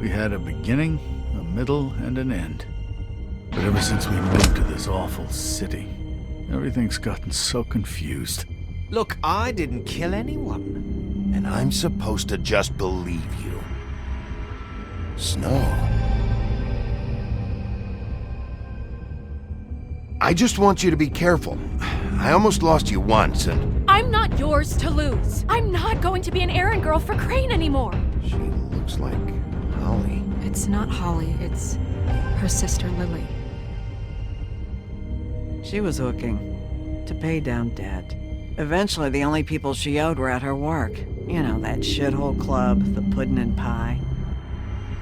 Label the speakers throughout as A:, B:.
A: We had a beginning, a middle, and an end. But ever since we moved to this awful city, everything's gotten so confused.
B: Look, I didn't kill anyone.
C: And I'm supposed to just believe you. Snow. I just want you to be careful. I almost lost you once, and...
D: I'm not yours to lose. I'm not going to be an errand girl for Crane anymore.
C: She looks like Holly.
E: It's not Holly, it's her sister Lily.
F: She was hooking to pay down debt. Eventually, the only people she owed were at her work. You know, that shithole club, the Puddin' and Pie.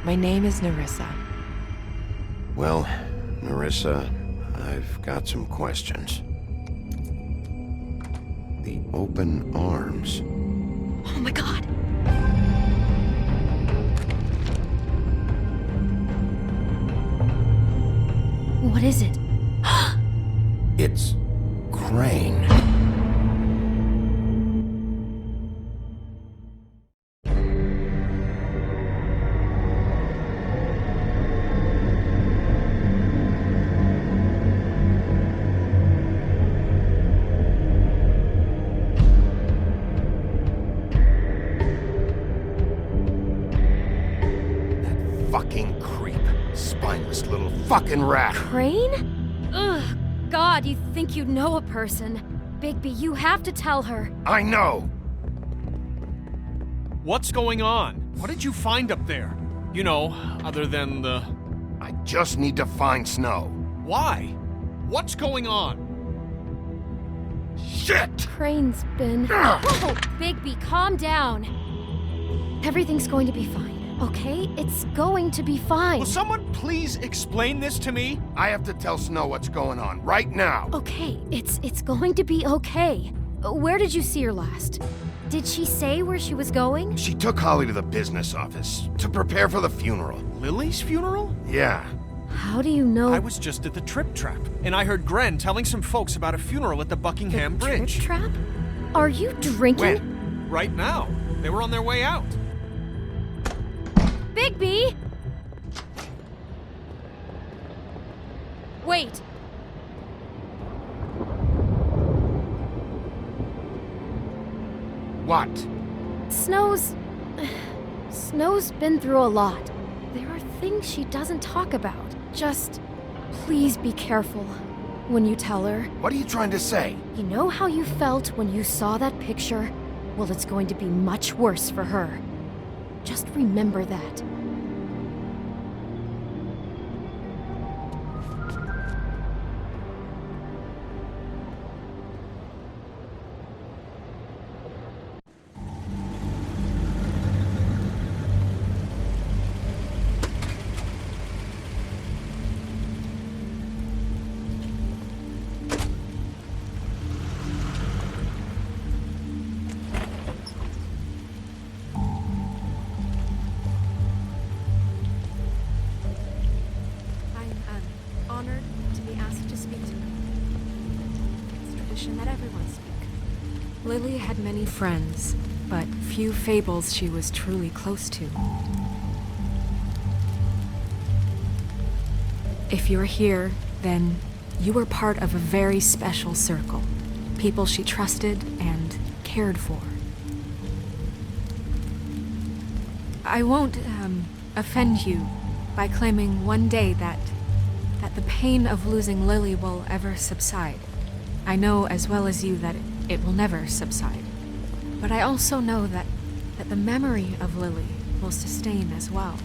E: My name is Nerissa.
C: Well, Nerissa, I've got some questions. The open arms.
D: Oh my god. What is it?
C: It's Crane. Fucking creep. Spineless little fucking rat.
D: Crane? Ugh. God, you think you know a person. Bigby, you have to tell her.
C: I know.
B: What's going on? What did you find up there? You know, other than the...
C: I just need to find Snow.
B: Why? What's going on?
C: Shit!
D: Crane's been... Whoa! Bigby, calm down. Everything's going to be fine. Okay? It's going to be fine.
B: Will someone please explain this to me?
C: I have to tell Snow what's going on right now.
D: Okay, it's going to be okay. Where did you see her last? Did she say where she was going?
C: She took Holly to the business office to prepare for the funeral.
B: Lily's funeral?
C: Yeah.
D: How do you know?
B: I was just at the Trip Trap, and I heard Gren telling some folks about a funeral at the Buckingham Bridge.
D: Trip Trap? Are you drinking?
C: When?
B: Right now. They were on their way out.
D: Bigby! Wait.
C: What?
D: Snow's been through a lot. There are things she doesn't talk about. Just please be careful when you tell her.
C: What are you trying to say?
D: You know how you felt when you saw that picture? Well, it's going to be much worse for her. Just remember that. Honored to be asked to speak to me. It's tradition that everyone speak.
E: Lily had many friends, but few fables she was truly close to. If you're here, then you were part of a very special circle. People she trusted and cared for. I won't, offend you by claiming one day that the pain of losing Lily will ever subside. I know as well as you that it will never subside. But I also know that the memory of Lily will sustain as well.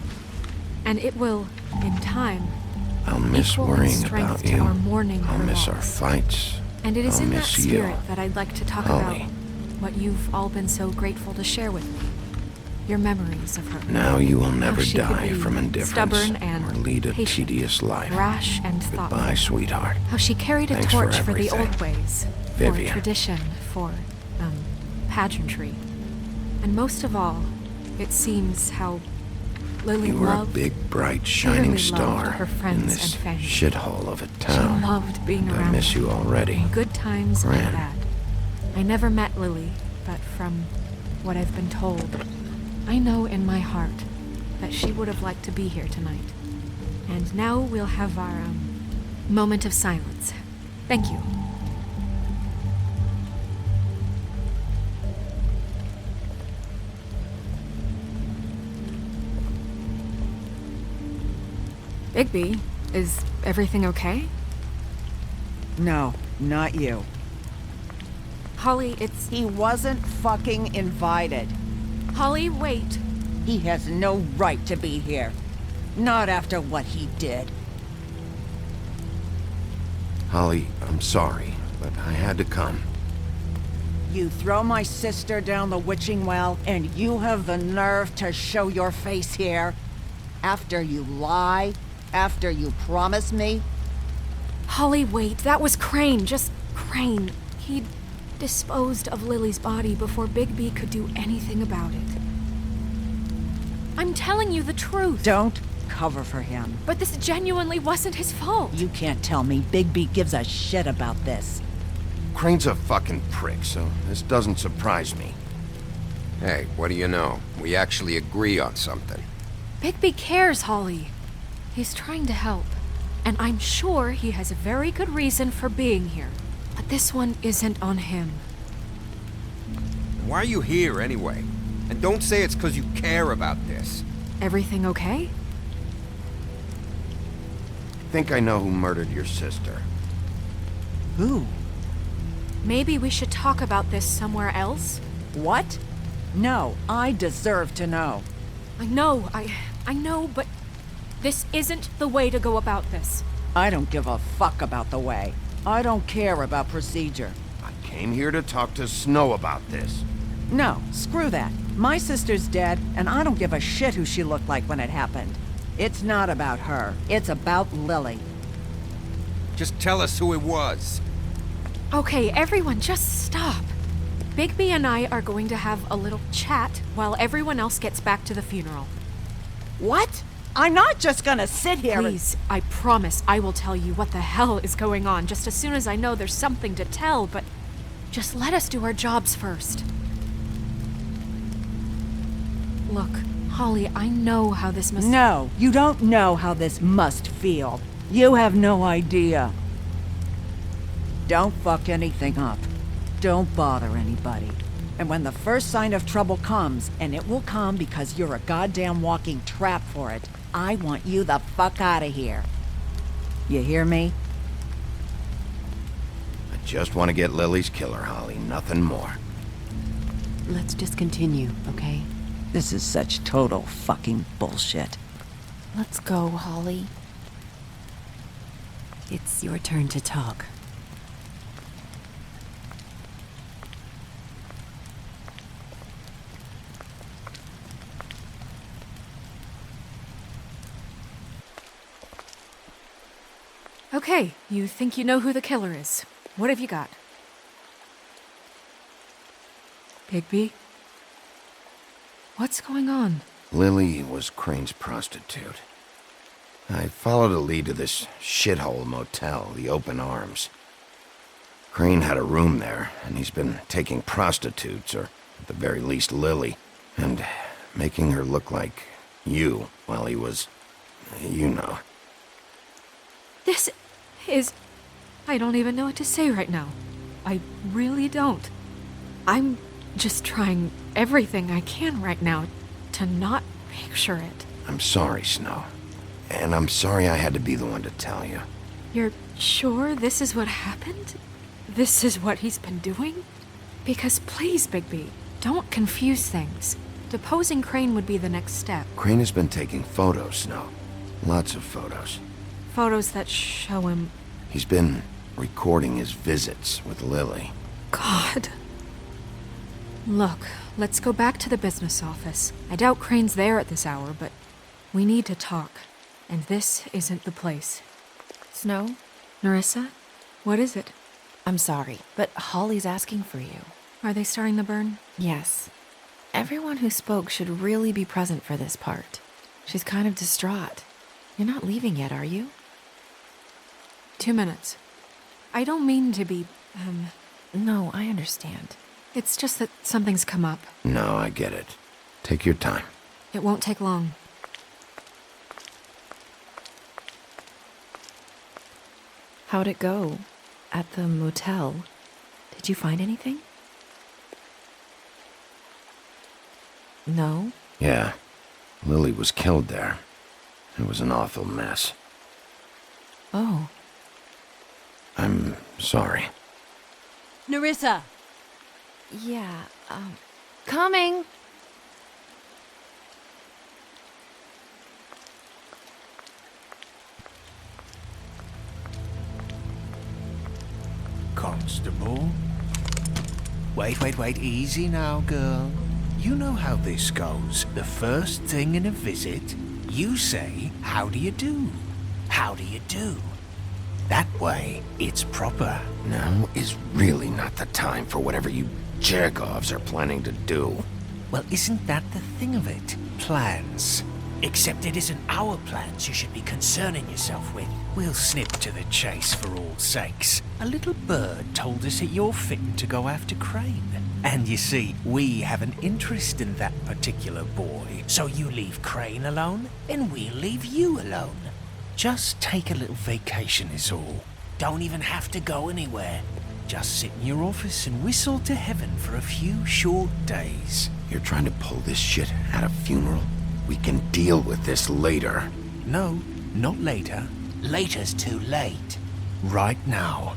E: And it will, in time,
C: I'll miss
E: equal
C: worrying
E: strength
C: about
E: to
C: you.
E: our mourning
C: I'll
E: her
C: miss our
E: loss.
C: fights.
E: And it is
C: I'll
E: in that
C: miss
E: spirit
C: you.
E: that I'd like to talk
C: Holly.
E: about what you've all been so grateful to share with me. Your memories of her.
C: Now you will never
E: she could
C: die
E: be
C: from indifference
E: stubborn and
C: or lead a
E: patient,
C: tedious life.
E: Rash and thoughtful.
C: Goodbye, sweetheart.
E: How she carried a
C: Thanks for
E: torch for the
C: everything.
E: old ways,
C: Vivian.
E: for tradition, for, pageantry. And most of all, it seems how Lily
C: You were a
E: loved,
C: big, bright, shining
E: dearly
C: star
E: loved her friends
C: in this
E: and family.
C: shithole of a
E: She
C: town.
E: loved being
C: And I
E: around
C: miss
E: them,
C: you already.
E: in good times
C: Gran.
E: and bad. I never met Lily, but from what I've been told, I know in my heart that she would have liked to be here tonight. And now we'll have our, moment of silence. Thank you. Bigby, is everything okay?
F: No, not you.
E: Holly, it's...
G: He wasn't fucking invited.
E: Holly, wait.
G: He has no right to be here. Not after what he did.
C: Holly, I'm sorry, but I had to come.
G: You throw my sister down the witching well, and you have the nerve to show your face here? After you lie? After you promise me?
E: Holly, wait. That was Crane. Just Crane. He'd disposed of Lily's body before Bigby could do anything about it. I'm telling you the truth.
G: Don't cover for him.
E: But this genuinely wasn't his fault.
G: You can't tell me Bigby gives a shit about this.
C: Crane's a fucking prick, so this doesn't surprise me.
H: Hey, what do you know? We actually agree on something.
E: Bigby cares, Holly. He's trying to help. And I'm sure he has a very good reason for being here. But this one isn't on him.
H: Why are you here, anyway? And don't say it's because you care about this.
E: Everything okay?
C: I think I know who murdered your sister.
G: Who?
E: Maybe we should talk about this somewhere else?
G: What? No, I deserve to know.
E: I know, but this isn't the way to go about this.
G: I don't give a fuck about the way. I don't care about procedure.
C: I came here to talk to Snow about this.
G: No, screw that. My sister's dead, and I don't give a shit who she looked like when it happened. It's not about her. It's about Lily.
H: Just tell us who it was.
E: Okay, everyone, just stop. Bigby and I are going to have a little chat while everyone else gets back to the funeral.
G: What? I'm not just gonna sit here
E: Please, I promise I will tell you what the hell is going on just as soon as I know there's something to tell, but just let us do our jobs first. Look, Holly, I know how this must...
G: No, you don't know how this must feel. You have no idea. Don't fuck anything up. Don't bother anybody. And when the first sign of trouble comes, and it will come because you're a goddamn walking trap for it, I want you the fuck out of here. You hear me?
C: I just want to get Lily's killer, Holly, nothing more.
I: Let's just continue, okay?
G: This is such total fucking bullshit.
I: Let's go, Holly. It's your turn to talk.
E: Okay, you think you know who the killer is. What have you got? Bigby? What's going on?
C: Lily was Crane's prostitute. I followed a lead to this shithole motel, the Open Arms. Crane had a room there, and he's been taking prostitutes, or at the very least Lily, and making her look like you while he was, you know.
E: This is... I don't even know what to say right now. I really don't. I'm just trying everything I can right now to not picture it.
C: I'm sorry, Snow. And I'm sorry I had to be the one to tell you.
E: You're sure this is what happened? This is what he's been doing? Because please, Bigby, don't confuse things. Deposing Crane would be the next step.
C: Crane has been taking photos, Snow. Lots of photos.
E: Photos that show him...
C: He's been recording his visits with Lily.
E: God. Look, let's go back to the business office. I doubt Crane's there at this hour, but we need to talk. And this isn't the place.
I: Snow?
E: Nerissa? What is it?
I: I'm sorry, but Holly's asking for you.
E: Are they starting the burn?
I: Yes. Everyone who spoke should really be present for this part. She's kind of distraught. You're not leaving yet, are you?
E: 2 minutes. I don't mean to be,
I: No, I understand.
E: It's just that something's come up.
C: No, I get it. Take your time.
E: It won't take long.
I: How'd it go? At the motel? Did you find anything? No?
C: Yeah. Lily was killed there. It was an awful mess.
I: Oh.
C: I'm sorry.
G: Nerissa!
D: Yeah, coming!
J: Constable? Wait, easy now, girl. You know how this goes. The first thing in a visit, you say, "How do you do? How do you do?" That way, it's proper.
C: Now is really not the time for whatever you jerk-offs are planning to do.
J: Well, isn't that the thing of it? Plans. Except it isn't our plans you should be concerning yourself with. We'll snip to the chase for all sakes. A little bird told us that you're fitting to go after Crane. And you see, we have an interest in that particular boy. So you leave Crane alone, and we'll leave you alone. Just take a little vacation is all. Don't even have to go anywhere. Just sit in your office and whistle to heaven for a few short days.
C: You're trying to pull this shit at a funeral? We can deal with this later.
J: No, not later. Later's too late. Right now.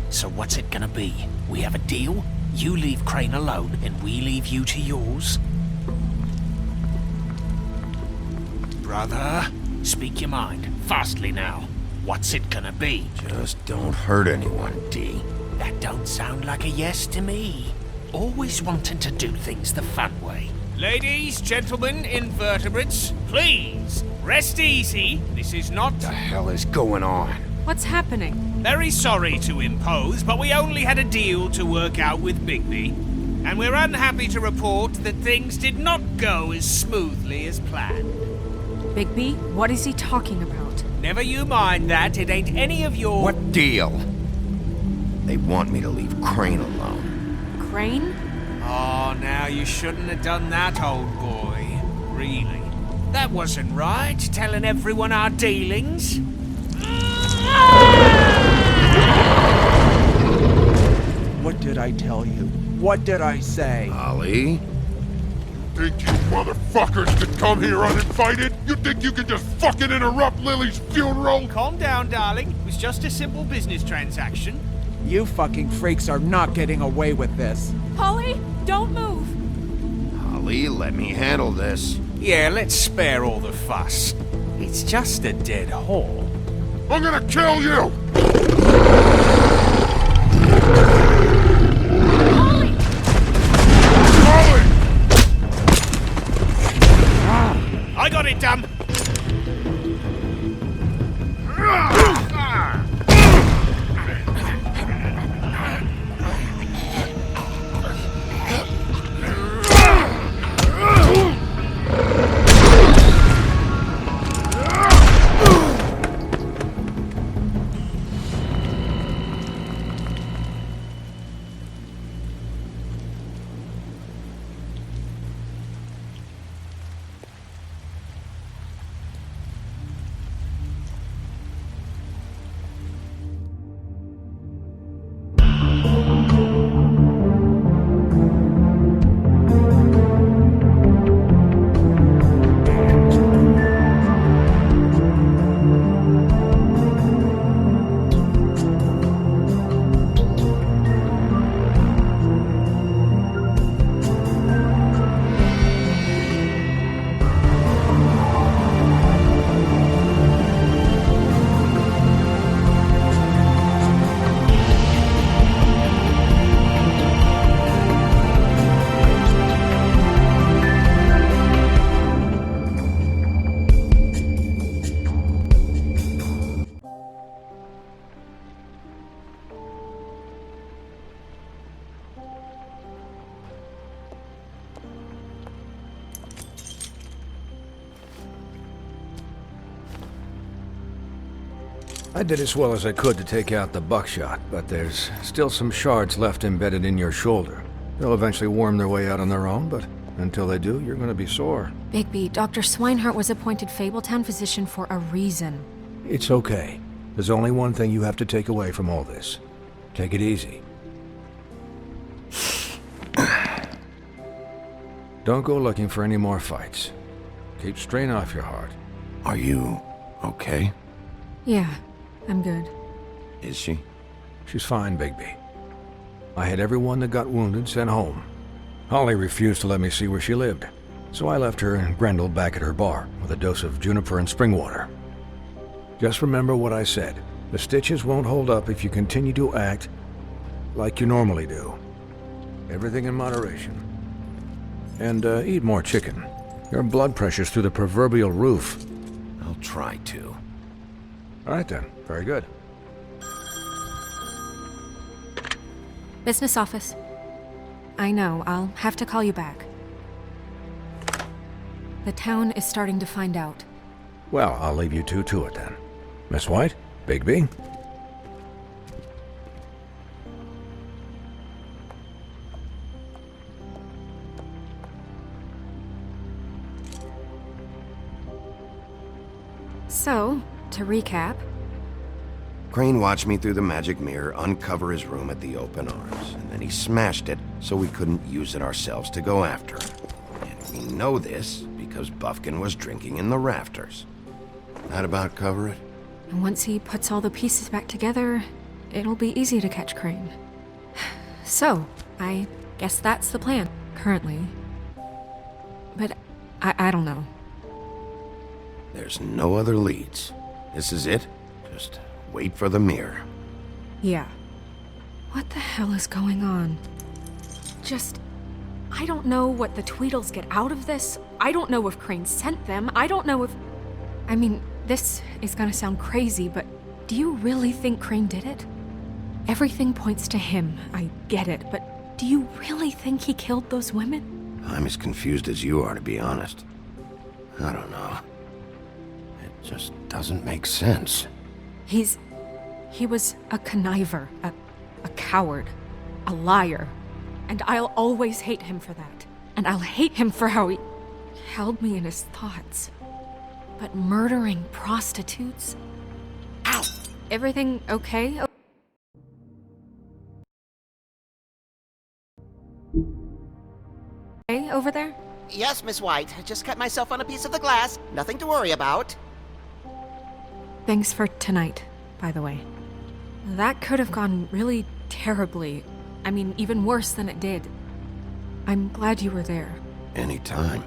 J: So what's it gonna be? We have a deal? You leave Crane alone, and we leave you to yours? Brother, speak your mind. Fastly now. What's it gonna be?
C: Just don't hurt anyone, D.
J: That don't sound like a yes to me. Always wanting to do things the fun way. Ladies, gentlemen, invertebrates, please, rest easy. This is not...
C: What the hell is going on?
E: What's happening?
B: Very sorry to impose, but we only had a deal to work out with Bigby. And we're unhappy to report that things did not go as smoothly as planned.
E: Bigby, what is he talking about?
B: Never you mind that, it ain't any of your...
C: What deal? They want me to leave Crane alone.
E: Crane?
B: Oh, now you shouldn't have done that, old boy. Really. That wasn't right, telling everyone our dealings.
K: What did I tell you? What did I say?
C: Ollie?
L: Think you motherfuckers could come here uninvited? You think you can just fucking interrupt Lily's funeral?
B: Calm down, darling. It was just a simple business transaction.
K: You fucking freaks are not getting away with this.
E: Polly, don't move!
C: Ollie, let me handle this.
B: Yeah, let's spare all the fuss. It's just a dead whore.
L: I'm gonna kill you!
E: Polly!
L: Ollie!
B: I got it, dumb.
M: I did as well as I could to take out the buckshot, but there's still some shards left embedded in your shoulder. They'll eventually worm their way out on their own, but until they do, you're gonna be sore.
E: Bigby, Dr. Swinehart was appointed Fabletown physician for a reason.
M: It's okay. There's only one thing you have to take away from all this. Take it easy. Don't go looking for any more fights. Keep strain off your heart.
C: Are you okay?
E: Yeah, I'm good.
C: Is she?
M: She's fine, Bigby. I had everyone that got wounded sent home. Holly refused to let me see where she lived, so I left her and Grendel back at her bar with a dose of juniper and spring water. Just remember what I said. The stitches won't hold up if you continue to act like you normally do. Everything in moderation. And eat more chicken. Your blood pressure's through the proverbial roof.
C: I'll try to.
M: All right then. Very good.
E: Business office. I know, I'll have to call you back. The town is starting to find out.
M: Well, I'll leave you two to it then. Miss White? Bigby?
E: So, to recap...
C: Crane watched me through the magic mirror uncover his room at the Open Arms, and then he smashed it so we couldn't use it ourselves to go after him. And we know this because Buffkin was drinking in the rafters. That about cover it?
E: And once he puts all the pieces back together, it'll be easy to catch Crane. So, I guess that's the plan, currently. But I don't know.
C: There's no other leads. This is it. Just wait for the mirror.
E: Yeah. What the hell is going on? I don't know what the Tweedles get out of this. I don't know if Crane sent them. I don't know if... I mean, this is gonna sound crazy, but do you really think Crane did it? Everything points to him, I get it, but do you really think he killed those women?
C: I'm as confused as you are, to be honest. I don't know. It just doesn't make sense.
E: He was a conniver, a coward, a liar. And I'll always hate him for that. And I'll hate him for how he held me in his thoughts. But murdering prostitutes? Ow! Everything okay? Okay over there?
N: Yes, Miss White. I just cut myself on a piece of the glass. Nothing to worry about.
E: Thanks for tonight, by the way. That could have gone really terribly. I mean, even worse than it did. I'm glad you were there.
C: Anytime.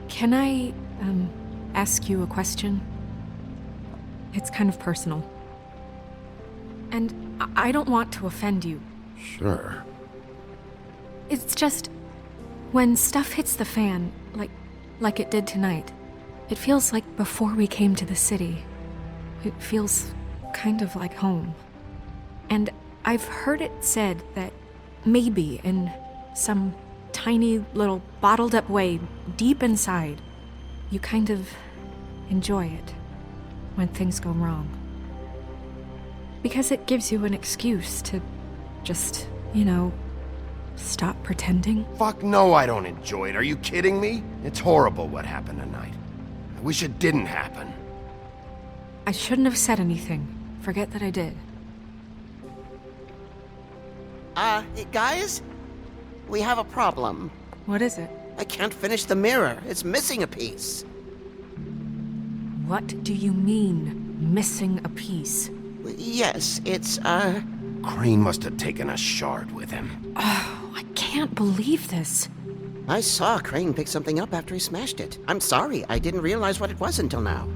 E: Can I, ask you a question? It's kind of personal. And I don't want to offend you.
C: Sure.
E: It's just... when stuff hits the fan, like it did tonight, it feels like before we came to the city. It feels kind of like home. And I've heard it said that maybe in some tiny little bottled up way deep inside, you kind of enjoy it when things go wrong. Because it gives you an excuse to just, stop pretending.
C: Fuck no, I don't enjoy it. Are you kidding me? It's horrible what happened tonight. I wish it didn't happen.
E: I shouldn't have said anything. Forget that I did.
N: Guys? We have a problem.
E: What is it?
N: I can't finish the mirror. It's missing a piece.
E: What do you mean, missing a piece?
N: Yes, it's,
C: Crane must have taken a shard with him.
E: Oh, I can't believe this.
N: I saw Crane pick something up after he smashed it. I'm sorry, I didn't realize what it was until now.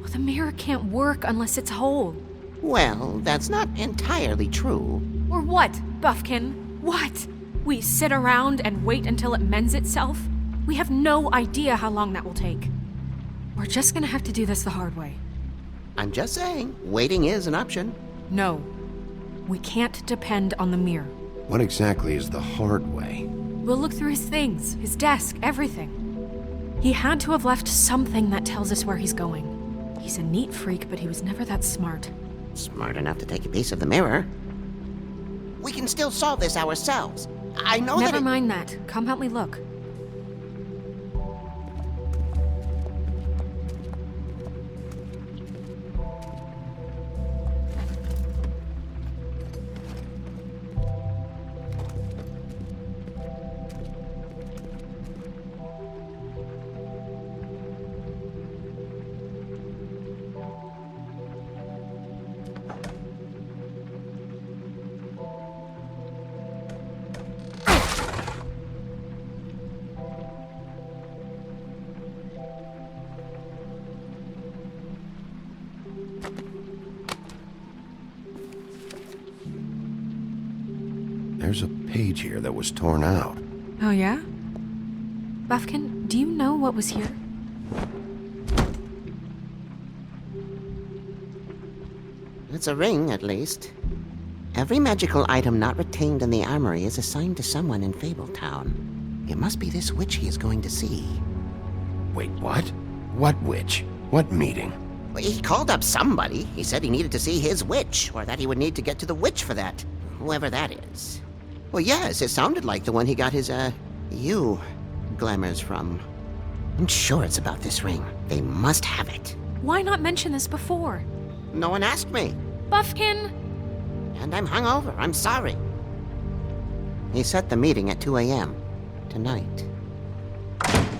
E: Well, the mirror can't work unless it's whole.
N: Well, that's not entirely true.
E: Or what, Buffkin? What? We sit around and wait until it mends itself? We have no idea how long that will take. We're just gonna have to do this the hard way.
N: I'm just saying, waiting is an option.
E: No. We can't depend on the mirror.
C: What exactly is the hard way?
E: We'll look through his things, his desk, everything. He had to have left something that tells us where he's going. He's a neat freak, but he was never that smart.
N: Smart enough to take a piece of the mirror. We can still solve this ourselves. I know that
E: Never mind that. Come help me look.
C: page here that was torn out.
E: Oh, yeah? Buffkin, do you know what was here?
N: It's a ring, at least. Every magical item not retained in the armory is assigned to someone in Fabletown. It must be this witch he is going to see.
C: Wait, what? What witch? What meeting?
N: Well, he called up somebody. He said he needed to see his witch, or that he would need to get to the witch for that. Whoever that is. Well, yes, it sounded like the one he got his, glamours from. I'm sure it's about this ring. They must have it.
E: Why not mention this before?
N: No one asked me.
E: Buffkin!
N: And I'm hungover. I'm sorry. He set the meeting at 2 a.m. tonight.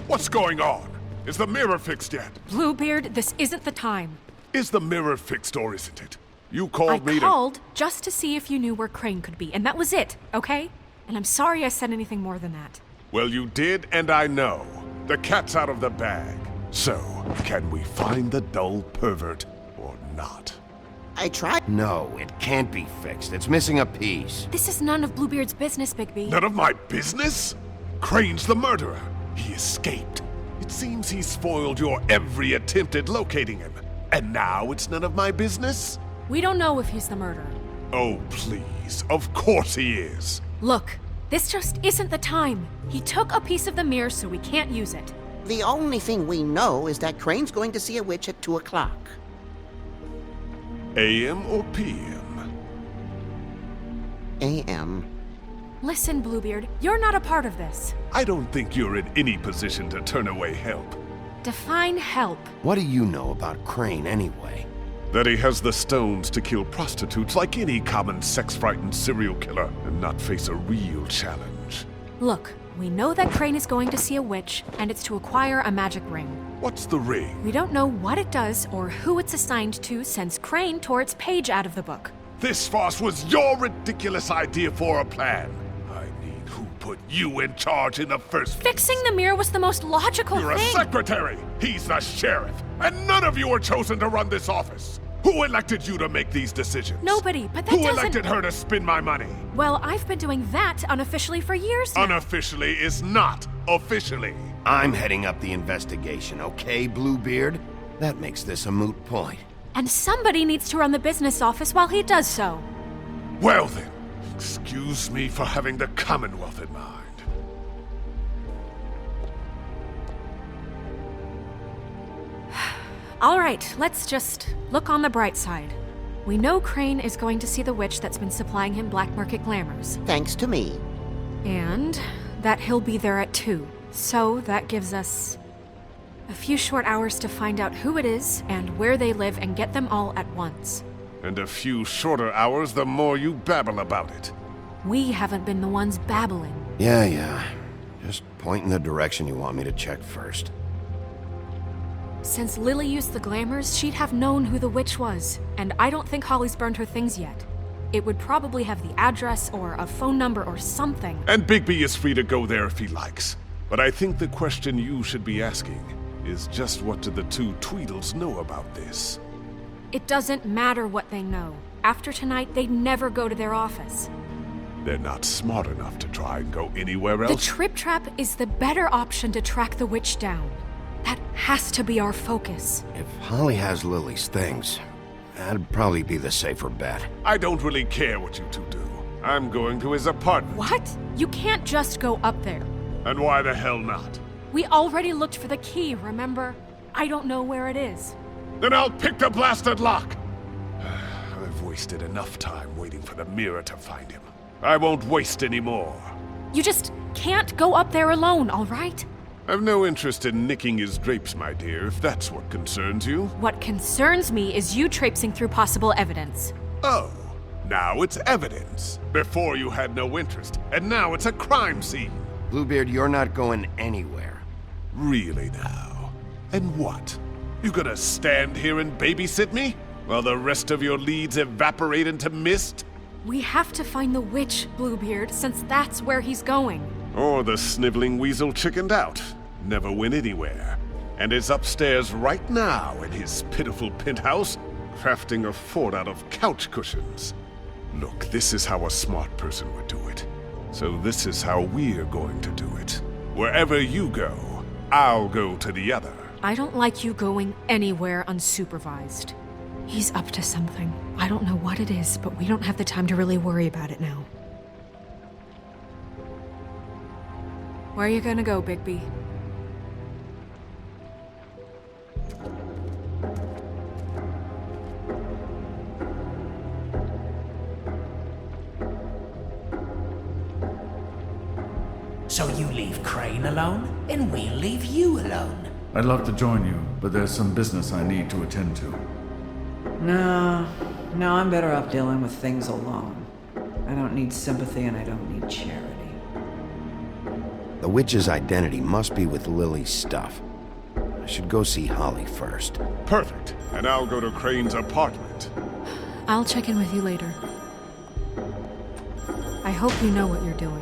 L: What's going on? Is the mirror fixed yet?
E: Bluebeard, this isn't the time.
L: Is the mirror fixed or isn't it? You called me
E: I called just to see if you knew where Crane could be, and that was it, okay? And I'm sorry I said anything more than that.
L: Well, you did, and I know. The cat's out of the bag. So, can we find the dull pervert or not?
N: I tried.
C: No, it can't be fixed. It's missing a piece.
E: This is none of Bluebeard's business, Bigby.
L: None of my business? Crane's the murderer. He escaped. It seems he spoiled your every attempt at locating him. And now it's none of my business?
E: We don't know if he's the murderer.
L: Oh, please. Of course he is.
E: Look, this just isn't the time. He took a piece of the mirror, so we can't use it.
N: The only thing we know is that Crane's going to see a witch at 2 o'clock.
L: AM or PM?
N: AM.
E: Listen, Bluebeard, you're not a part of this.
L: I don't think you're in any position to turn away help.
E: Define help.
C: What do you know about Crane anyway?
L: That he has the stones to kill prostitutes like any common sex-frightened serial killer and not face a real challenge.
E: Look, we know that Crane is going to see a witch, and it's to acquire a magic ring.
L: What's the ring?
E: We don't know what it does or who it's assigned to since Crane tore its page out of the book.
L: This farce was your ridiculous idea for a plan. I mean, who put you in charge in the first place?
E: Fixing the mirror was the most logical
L: You're
E: thing.
L: a secretary! He's the sheriff! And none of you were chosen to run this office! Who elected you to make these decisions?
E: Nobody, but that
L: Who
E: doesn't...
L: elected her to spend my money?
E: Well, I've been doing that unofficially for years now.
L: Unofficially is not officially.
C: I'm heading up the investigation, okay, Bluebeard? That makes this a moot point.
E: And somebody needs to run the business office while he does so.
L: Well then, excuse me for having the Commonwealth in mind.
E: All right, let's just look on the bright side. We know Crane is going to see the witch that's been supplying him black market glamours.
N: Thanks to me.
E: And that he'll be there at 2. So that gives us a few short hours to find out who it is and where they live and get them all at once.
L: And a few shorter hours the more you babble about it.
E: We haven't been the ones babbling.
C: Yeah. Just point in the direction you want me to check first.
E: Since Lily used the glamours, she'd have known who the witch was, and I don't think Holly's burned her things yet. It would probably have the address or a phone number or something.
L: And Bigby is free to go there if he likes. But I think the question you should be asking is just what do the two Tweedles know about this?
E: It doesn't matter what they know. After tonight, they'd never go to their office.
L: They're not smart enough to try and go anywhere
E: The
L: else.
E: Trip Trap is the better option to track the witch down. That has to be our focus.
C: If Holly has Lily's things, that'd probably be the safer bet.
L: I don't really care what you two do. I'm going to his apartment.
E: What? You can't just go up there.
L: And why the hell not?
E: We already looked for the key, remember? I don't know where it is.
L: Then I'll pick the blasted lock! I've wasted enough time waiting for the mirror to find him. I won't waste any more.
E: You just can't go up there alone, all right?
L: I've no interest in nicking his drapes, my dear, if that's what concerns you.
E: What concerns me is you traipsing through possible evidence.
L: Oh, now it's evidence. Before you had no interest, and now it's a crime scene.
C: Bluebeard, you're not going anywhere.
L: Really now? And what? You gonna stand here and babysit me? While the rest of your leads evaporate into mist?
E: We have to find the witch, Bluebeard, since that's where he's going.
L: Or the sniveling weasel chickened out. Never went anywhere. And is upstairs right now in his pitiful penthouse, crafting a fort out of couch cushions. Look, this is how a smart person would do it. So this is how we're going to do it. Wherever you go, I'll go to the other.
E: I don't like you going anywhere unsupervised. He's up to something. I don't know what it is, but we don't have the time to really worry about it now. Where are you gonna go, Bigby?
J: So you leave Crane alone, and we'll leave you alone.
A: I'd love to join you, but there's some business I need to attend to.
F: No, I'm better off dealing with things alone. I don't need sympathy and I don't need charity.
C: The witch's identity must be with Lily's stuff. I should go see Holly first.
L: Perfect. And I'll go to Crane's apartment.
E: I'll check in with you later. I hope you know what you're doing.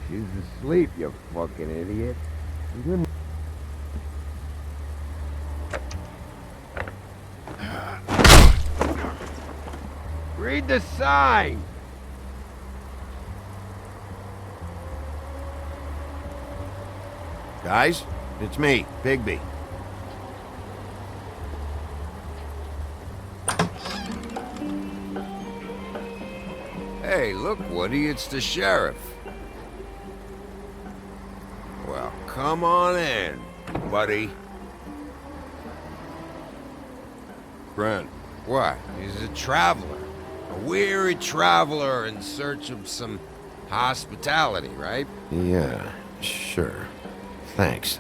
C: She's asleep, you fucking idiot. Read the sign! Guys, it's me, Bigby. Hey, look, Woody, it's the sheriff. Well, come on in, buddy.
O: Grant.
C: What? He's a traveler. A weary traveler in search of some hospitality, right? Yeah, sure. Thanks.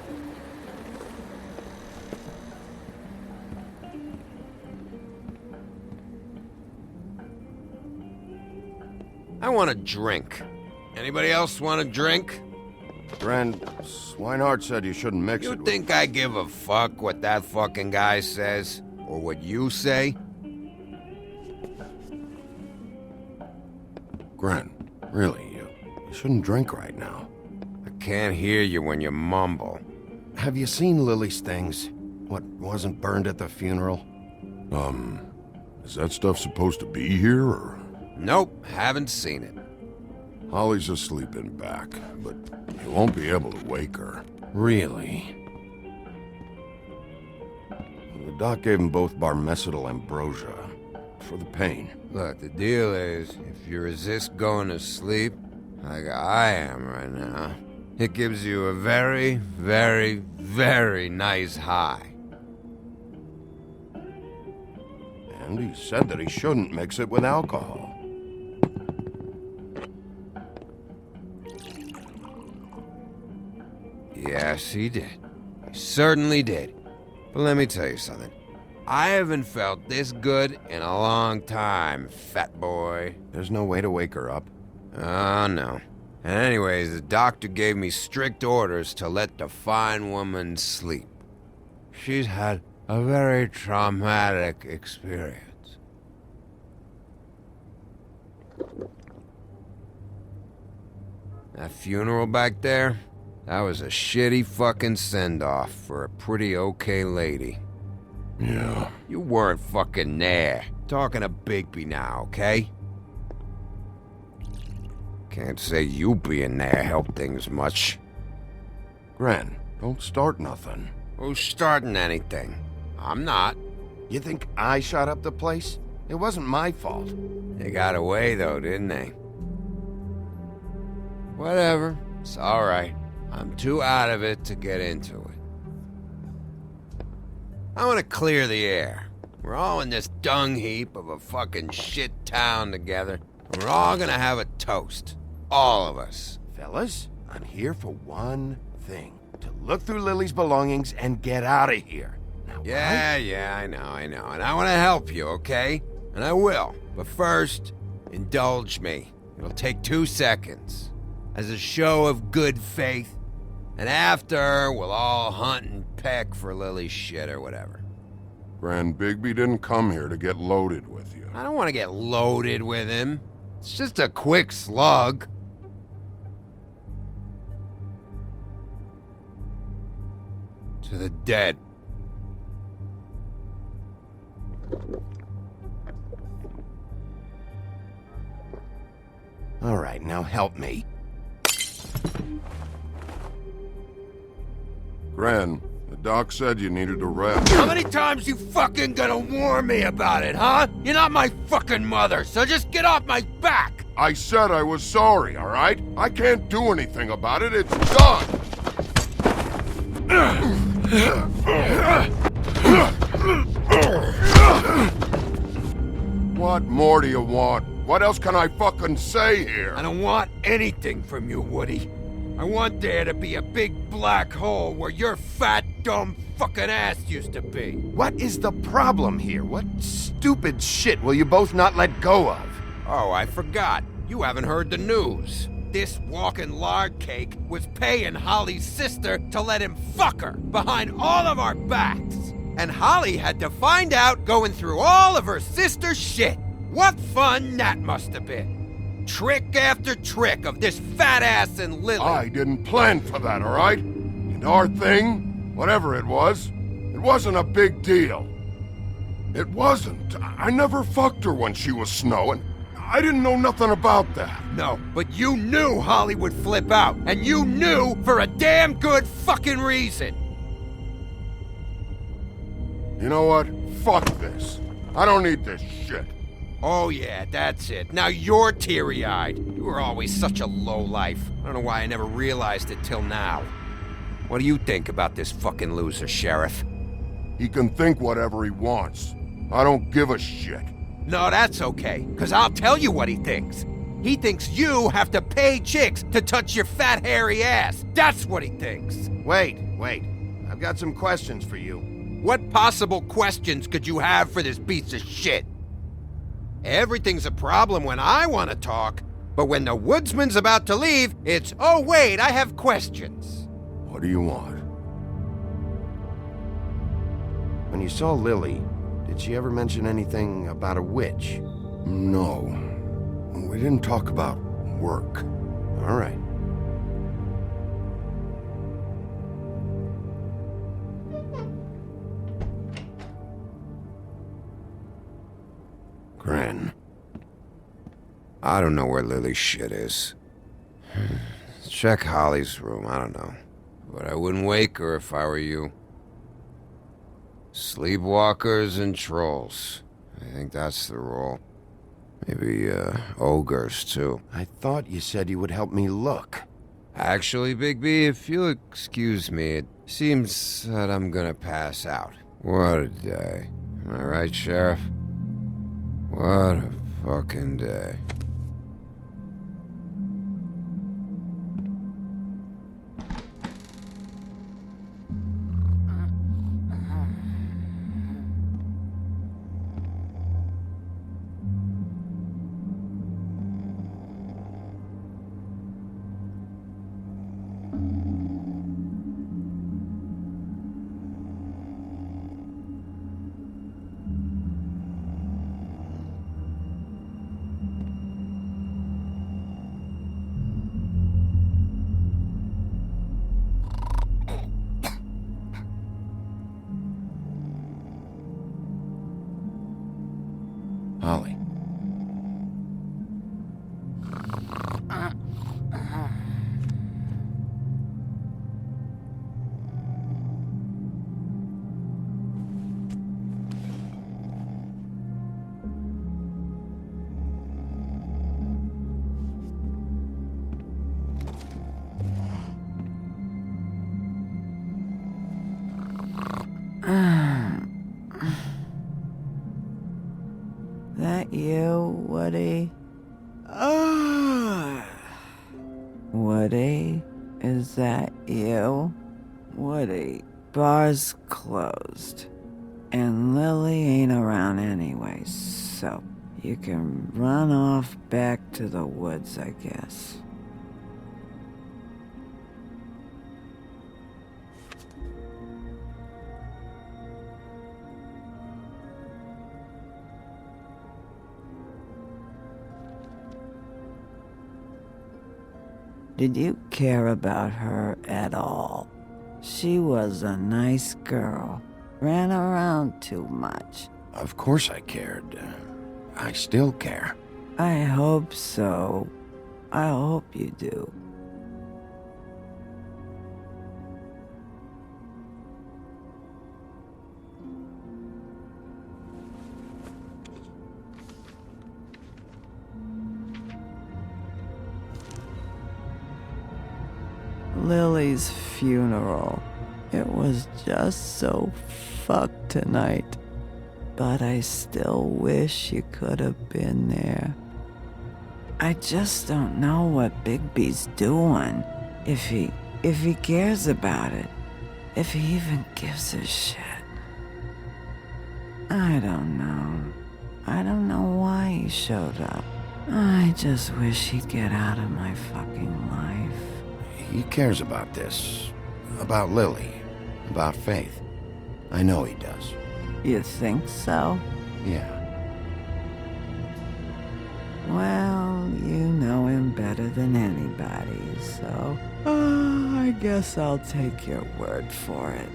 C: I want a drink. Anybody else want a drink?
O: Friend, Swinehart said you shouldn't mix it
C: You think I give a fuck what that fucking guy says? Or what you say?
O: Grant, really, you shouldn't drink right now.
C: I can't hear you when you mumble.
O: Have you seen Lily's things? What wasn't burned at the funeral? Is that stuff supposed to be here, or...?
C: Nope, haven't seen it.
O: Holly's asleep in back, but you won't be able to wake her.
C: Really?
O: The doc gave them both Barmecidal ambrosia for the pain.
C: Look, the deal is, if you resist going to sleep, like I am right now, it gives you a very, very, very nice high.
O: And he said that he shouldn't mix it with alcohol.
C: Yes, he did. He certainly did. But let me tell you something. I haven't felt this good in a long time, fat boy.
O: There's no way to wake her up?
C: Oh, no. And anyways, the doctor gave me strict orders to let the fine woman sleep. She's had a very traumatic experience. That funeral back there? That was a shitty fucking send-off for a pretty okay lady.
O: Yeah.
C: You weren't fucking there. Talking to Bigby now, okay? Can't say you being there helped things much.
O: Gran, don't start nothing.
C: Who's starting anything? I'm not.
O: You think I shot up the place? It wasn't my fault.
C: They got away though, didn't they? Whatever. It's alright. I'm too out of it to get into it. I want to clear the air. We're all in this dung heap of a fucking shit town together, and we're all gonna have a toast. All of us.
O: Fellas, I'm here for one thing. To look through Lily's belongings and get out of here. Now,
C: Yeah, I know. And I want to help you, okay? And I will. But first, indulge me. It'll take 2 seconds. As a show of good faith. And after, we'll all hunt and peck for Lily's shit or whatever.
O: Grand Bigby didn't come here to get loaded with you.
H: I don't want to get loaded with him. It's just a quick slug. To the dead.
C: All right, now help me.
O: Gran, the doc said you needed a rest.
H: How many times you fucking gonna warn me about it, huh? You're not my fucking mother, so just get off my back!
O: I said I was sorry, all right? I can't do anything about it. It's done. What more do you want? What else can I fucking say here?
H: I don't want anything from you, Woody. I want there to be a big black hole where your fat, dumb fucking ass used to be.
C: What is the problem here? What stupid shit will you both not let go of?
H: Oh, I forgot. You haven't heard the news. This walking lard cake was paying Holly's sister to let him fuck her behind all of our backs. And Holly had to find out going through all of her sister's shit. What fun that must have been. Trick after trick of this fat ass and Lily.
O: I didn't plan for that, all right? And our thing, whatever it wasn't a big deal. It wasn't. I never fucked her when she was snowing. I didn't know nothing about that.
H: No, but you knew Holly would flip out, and you knew for a damn good fucking reason.
O: You know what? Fuck this. I don't need this shit.
H: Oh yeah, that's it. Now you're teary-eyed. You were always such a lowlife. I don't know why I never realized it till now. What do you think about this fucking loser, Sheriff?
O: He can think whatever he wants. I don't give a shit.
H: No, that's okay, because I'll tell you what he thinks. He thinks you have to pay chicks to touch your fat, hairy ass. That's what he thinks.
C: Wait. I've got some questions for you.
H: What possible questions could you have for this piece of shit? Everything's a problem when I want to talk, but when the woodsman's about to leave, it's, oh wait, I have questions.
O: What do you want?
C: When you saw Lily, did she ever mention anything about a witch?
O: No. We didn't talk about work.
C: All right. Gran.
H: I don't know where Lily's shit is. Check Holly's room, I don't know. But I wouldn't wake her if I were you. Sleepwalkers and trolls. I think that's the rule. Maybe, ogres, too.
C: I thought you said you would help me look.
H: Actually, Bigby, if you'll excuse me, it seems that I'm gonna pass out. What a day. Am I right, Sheriff? What a fucking day.
C: Holly.
F: That you, Woody? Woody? Is that you? Woody, bar's closed. And Lily ain't around anyway, so you can run off back to the woods, I guess. Did you care about her at all? She was a nice girl. Ran around too much.
C: Of course I cared. I still care.
F: I hope so. I hope you do. Lily's funeral. It was just so fucked tonight. But I still wish you could have been there. I just don't know what Bigby's doing. If he cares about it. If he even gives a shit. I don't know. I don't know why he showed up. I just wish he'd get out of my fucking life.
C: He cares about this. About Lily. About Faith. I know he does.
F: You think so?
C: Yeah.
F: Well, you know him better than anybody, so... I guess I'll take your word for it.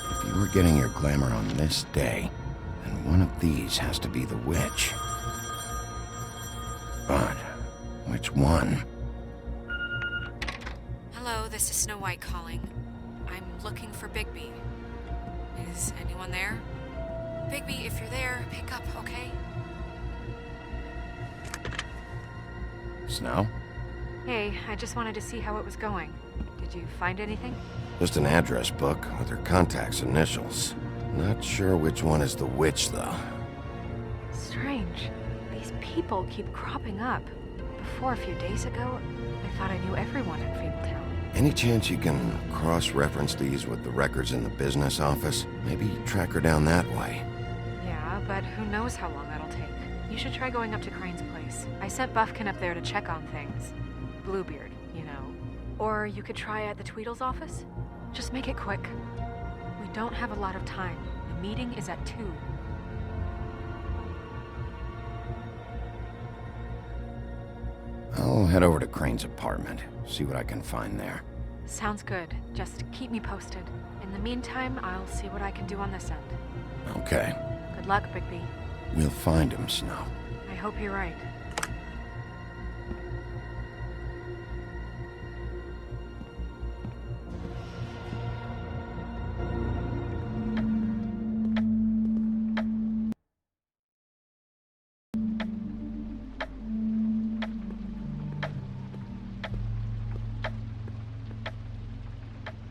C: If you were getting your glamour on this day, then one of these has to be the witch. But which one?
E: Hello, this is Snow White calling. I'm looking for Bigby. Is anyone there? Bigby, if you're there, pick up, okay?
C: Snow?
E: Hey, I just wanted to see how it was going. Did you find anything?
C: Just an address book with her contact's initials. Not sure which one is the witch, though.
E: Strange. These people keep cropping up. Before, a few days ago, I thought I knew everyone in Fabletown.
C: Any chance you can cross-reference these with the records in the business office? Maybe track her down that way.
E: Yeah, but who knows how long that'll take. You should try going up to Crane's place. I sent Buffkin up there to check on things. Bluebeard, you know. Or you could try at the Tweedle's office. Just make it quick. We don't have a lot of time. The meeting is at 2.
C: I'll head over to Crane's apartment, see what I can find there.
E: Sounds good. Just keep me posted. In the meantime, I'll see what I can do on this end.
C: Okay.
E: Good luck, Bigby.
C: We'll find him, Snow.
E: I hope you're right.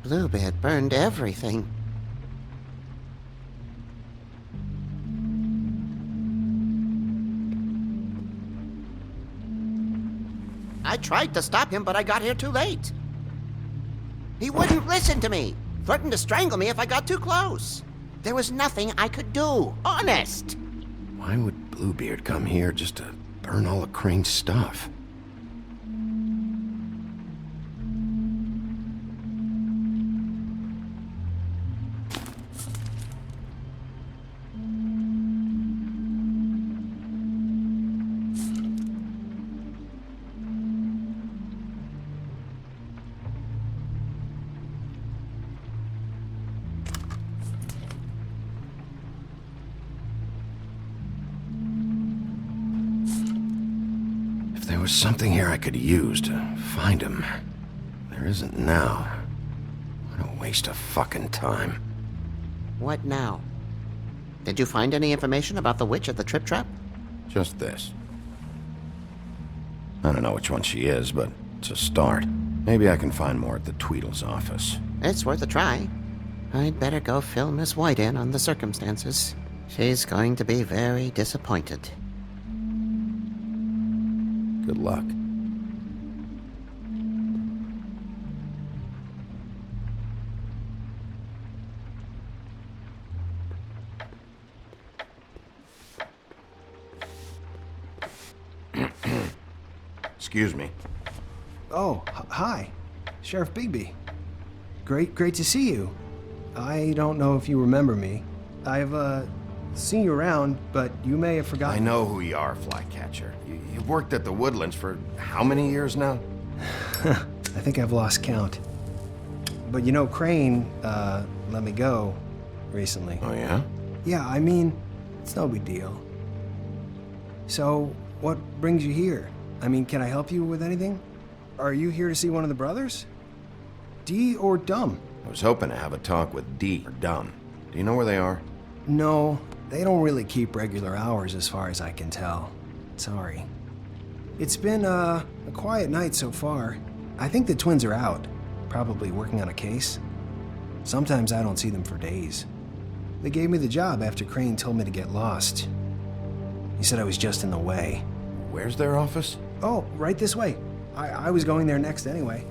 N: Bluebeard burned everything. I tried to stop him, but I got here too late. He wouldn't listen to me. Threatened to strangle me if I got too close. There was nothing I could do. Honest.
C: Why would Bluebeard come here just to burn all of Crane's stuff? There was something here I could use to find him. There isn't now. What a waste of fucking time.
N: What now? Did you find any information about the witch at the Trip Trap?
C: Just this. I don't know which one she is, but it's a start. Maybe I can find more at the Tweedle's office.
N: It's worth a try. I'd better go fill Miss White in on the circumstances. She's going to be very disappointed.
C: Good luck. Excuse me.
P: Oh, hi. Sheriff Bigby. Great to see you. I don't know if you remember me. I've, seen you around, but you may have forgotten.
C: I know who you are, Flycatcher. You've worked at the Woodlands for how many years now?
P: I think I've lost count. But you know, Crane, let me go recently.
C: Oh, yeah?
P: Yeah, I mean, it's no big deal. So, what brings you here? I mean, can I help you with anything? Are you here to see one of the brothers? D or Dumb?
C: I was hoping to have a talk with D or Dumb. Do you know where they are?
P: No, they don't really keep regular hours as far as I can tell. Sorry. It's been, a quiet night so far. I think the twins are out, probably working on a case. Sometimes I don't see them for days. They gave me the job after Crane told me to get lost. He said I was just in the way.
C: Where's their office?
P: Oh, right this way. I was going there next anyway.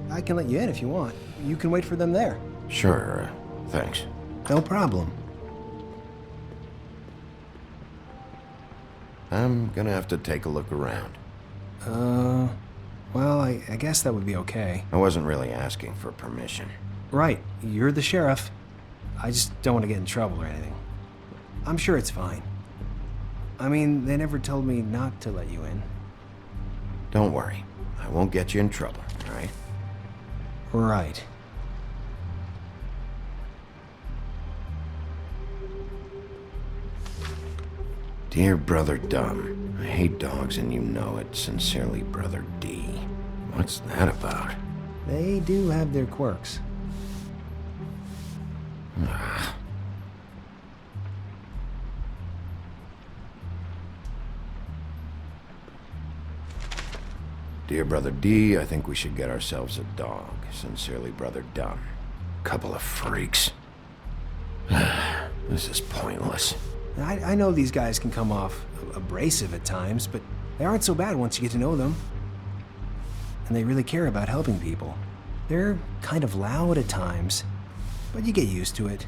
P: I can let you in if you want. You can wait for them there.
C: Sure, thanks.
P: No problem.
C: I'm gonna have to take a look around.
P: Well, I guess that would be okay.
C: I wasn't really asking for permission.
P: Right, you're the sheriff. I just don't want to get in trouble or anything. I'm sure it's fine. I mean, they never told me not to let you in.
C: Don't worry. I won't get you in trouble, all right?
P: Right.
C: Dear Brother Dumb, I hate dogs and you know it. Sincerely, Brother D. What's that about?
P: They do have their quirks.
C: Ah. Dear Brother D, I think we should get ourselves a dog. Sincerely, Brother Dumb. Couple of freaks. This is pointless.
P: I know these guys can come off abrasive at times, but they aren't so bad once you get to know them. And they really care about helping people. They're kind of loud at times, but you get used to it.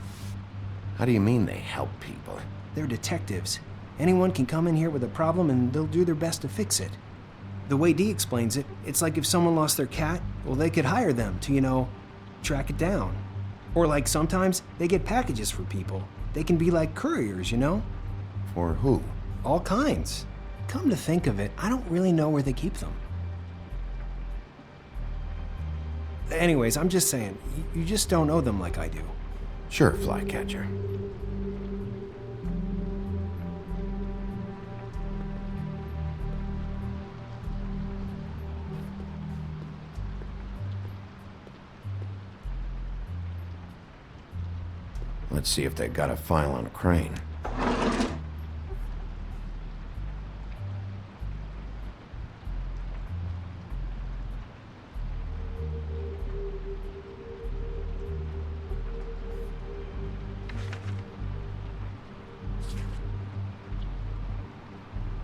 C: How do you mean they help people?
P: They're detectives. Anyone can come in here with a problem and they'll do their best to fix it. The way Dee explains it, it's like if someone lost their cat, well, they could hire them to, you know, track it down. Or like sometimes they get packages for people. They can be like couriers, you know?
C: For who?
P: All kinds. Come to think of it, I don't really know where they keep them. Anyways, I'm just saying, you just don't know them like I do.
C: Sure, Flycatcher. Let's see if they got a file on Crane.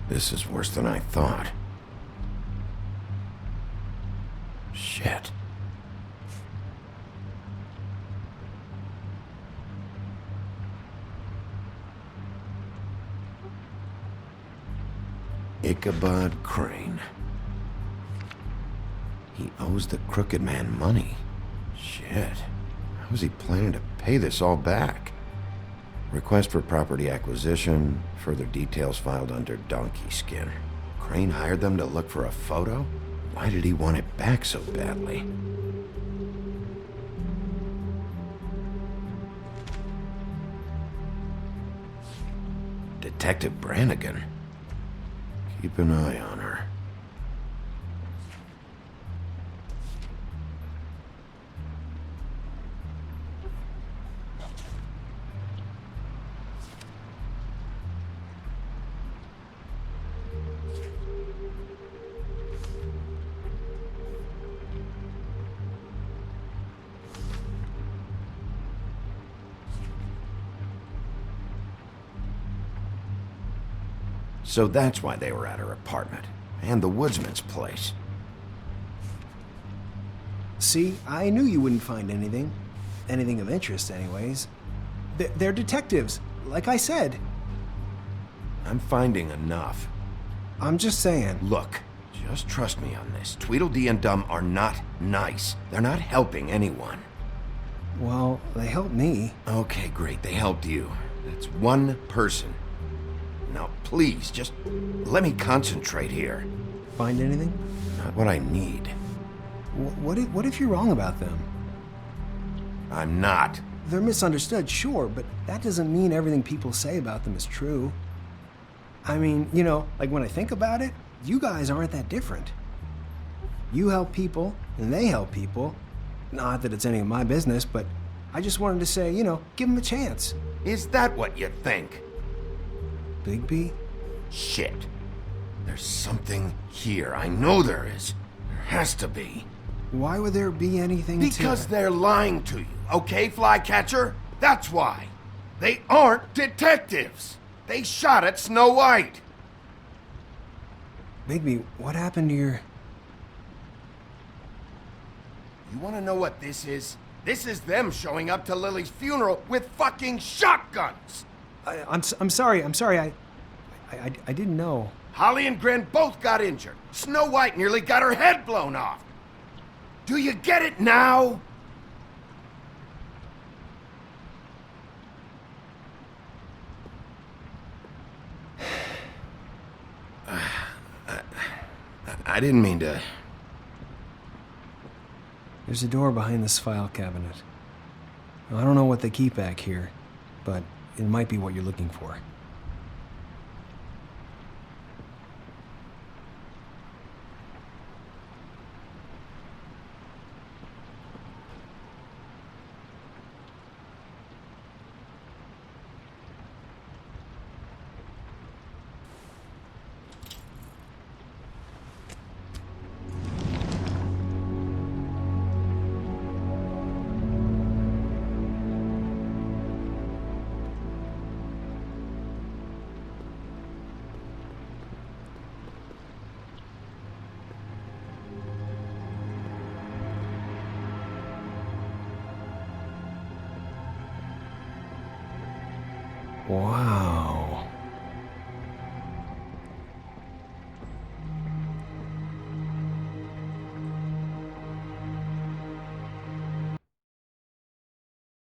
C: This is worse than I thought. Shit. Ichabod Crane. He owes the crooked man money. Shit. How was he planning to pay this all back? Request for property acquisition. Further details filed under Donkey Skin. Crane hired them to look for a photo? Why did he want it back so badly? Detective Brannigan. Keep an eye on her. So that's why they were at her apartment. And the woodsman's place.
P: See, I knew you wouldn't find anything. Anything of interest, anyways. They're detectives, like I said.
C: I'm finding enough.
P: I'm just saying.
C: Look, just trust me on this. Tweedledee and Dumb are not nice. They're not helping anyone.
P: Well, they helped me.
C: Okay, great. They helped you. That's one person. Now, please, just let me concentrate here.
P: Find anything?
C: Not what I need.
P: What if you're wrong about them?
C: I'm not.
P: They're misunderstood, sure, but that doesn't mean everything people say about them is true. I mean, you know, like when I think about it, you guys aren't that different. You help people, and they help people. Not that it's any of my business, but I just wanted to say, you know, give them a chance.
C: Is that what you think?
P: Bigby?
C: Shit. There's something here. I know there is. There has to be.
P: Why would there be anything
C: Because they're lying to you, okay, Flycatcher? That's why. They aren't detectives. They shot at Snow White.
P: Bigby, what happened to your...
C: You want to know what this is? This is them showing up to Lily's funeral with fucking shotguns!
P: I'm sorry. I didn't know.
C: Holly and Gren both got injured. Snow White nearly got her head blown off. Do you get it now? I didn't mean to...
P: There's a door behind this file cabinet. I don't know what they keep back here, but it might be what you're looking for. Wow.